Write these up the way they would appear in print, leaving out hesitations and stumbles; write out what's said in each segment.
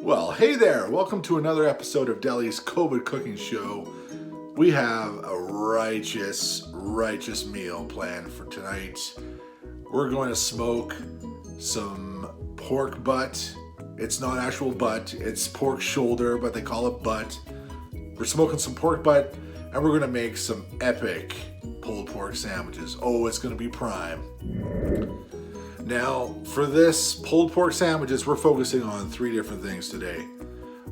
Well, hey there! Welcome to another episode of Delli's COVID Cooking Show. We have a righteous meal planned for tonight. We're going to smoke some pork butt. It's not actual butt, it's pork shoulder, but they call it butt. We're smoking some pork butt, and we're going to make some epic pulled pork sandwiches. Oh, it's going to be prime. Now, for this pulled pork sandwiches, we're focusing on three different things today.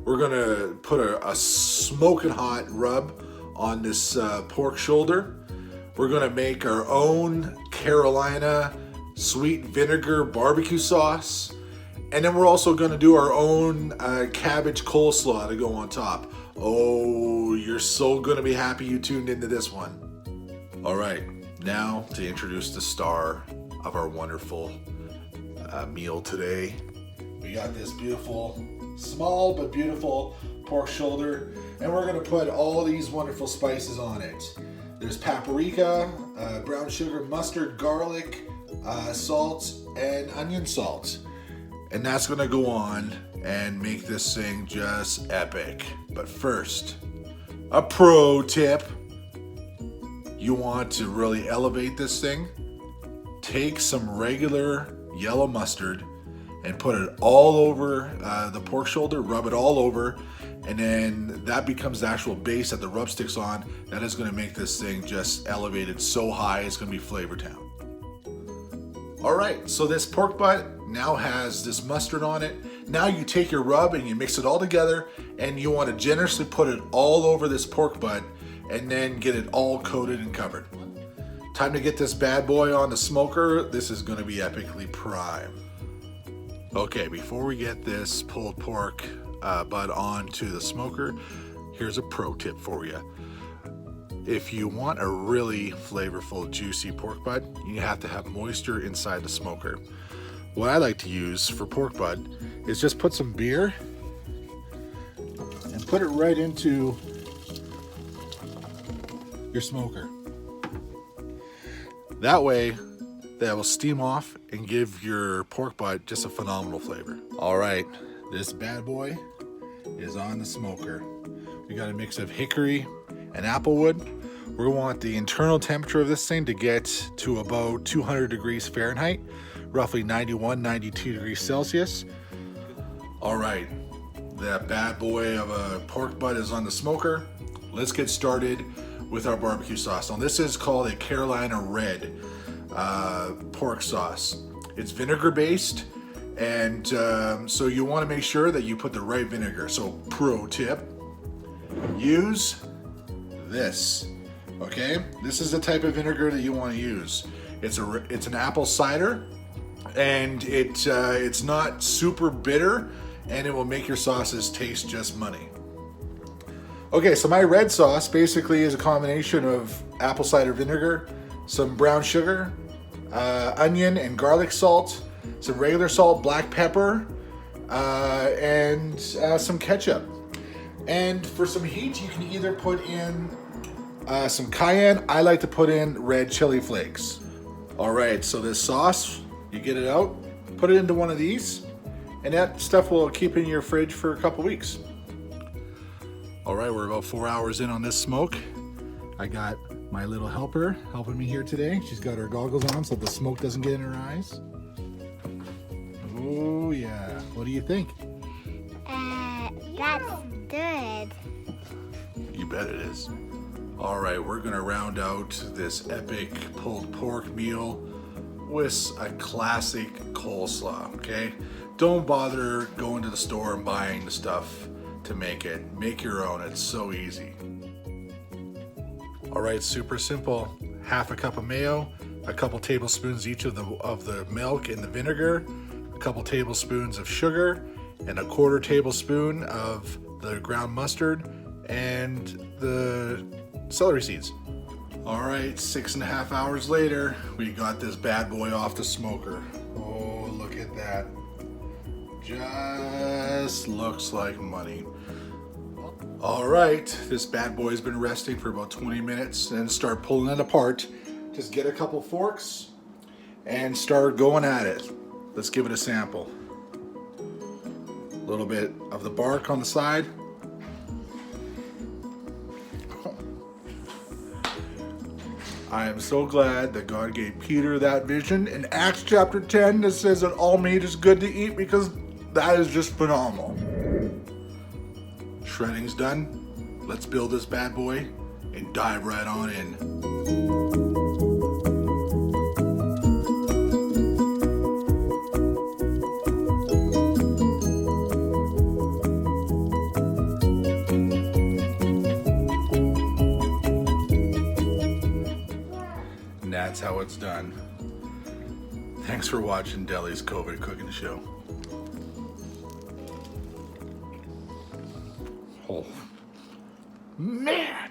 We're gonna put a smoking hot rub on this pork shoulder. We're gonna make our own Carolina sweet vinegar barbecue sauce. And then we're also gonna do our own cabbage coleslaw to go on top. Oh, you're so gonna be happy you tuned into this one. All right, now to introduce the star of our wonderful meal today. We got this beautiful, small but beautiful pork shoulder, and we're gonna put all these wonderful spices on it. There's paprika, brown sugar, mustard, garlic, salt, and onion salt. And that's gonna go on and make this thing just epic. But first, a pro tip. You want to really elevate this thing? Take some regular yellow mustard and put it all over the pork shoulder, rub it all over, and then that becomes the actual base that the rub sticks on. That is going to make this thing just elevated so high, it's going to be Flavor Town. All right, so this pork butt now has this mustard on it. Now you take your rub and you mix it all together, and you want to generously put it all over this pork butt and then get it all coated and covered. Time to get this bad boy on the smoker. This is going to be epically prime. Okay, before we get this pulled pork butt onto the smoker, here's a pro tip for you. If you want a really flavorful, juicy pork butt, you have to have moisture inside the smoker. What I like to use for pork butt is just put some beer and put it right into your smoker. That way, that will steam off and give your pork butt just a phenomenal flavor. All right, this bad boy is on the smoker. We got a mix of hickory and applewood. We want the internal temperature of this thing to get to about 200 degrees Fahrenheit, roughly 91, 92 degrees Celsius. All right, that bad boy of a pork butt is on the smoker. Let's get started with our barbecue sauce. Now this is called a Carolina Red pork sauce. It's vinegar based, and so you want to make sure that you put the right vinegar. So pro tip, use this. Okay, this is the type of vinegar that you want to use. It's an apple cider, and it's not super bitter, and it will make your sauces taste just money. Okay, so my red sauce basically is a combination of apple cider vinegar, some brown sugar, onion and garlic salt, some regular salt, black pepper, and some ketchup. And for some heat, you can either put in some cayenne. I like to put in red chili flakes. All right, so this sauce, you get it out, put it into one of these, and that stuff will keep in your fridge for a couple weeks. All right, we're about 4 hours in on this smoke. I got my little helper helping me here today. She's got her goggles on so the smoke doesn't get in her eyes. Oh yeah, what do you think? That's good. You bet it is. All right, we're gonna round out this epic pulled pork meal with a classic coleslaw, okay? Don't bother going to the store and buying the stuff to make it. Make your own, it's so easy. All right, super simple. Half a cup of mayo, a couple tablespoons each of the milk and the vinegar, a couple tablespoons of sugar, and a quarter tablespoon of the ground mustard and the celery seeds. All right, 6.5 hours later, we got this bad boy off the smoker. Oh, look at that. Just looks like money. All right, this bad boy's been resting for about 20 minutes, and start pulling it apart. Just get a couple forks and start going at it. Let's give it a sample. A little bit of the bark on the side. I am so glad that God gave Peter that vision in Acts chapter 10 that says that all meat is good to eat, because that is just phenomenal. Shredding's done. Let's build this bad boy and dive right on in. And that's how it's done. Thanks for watching Delli's COVID cooking show. Oh, man.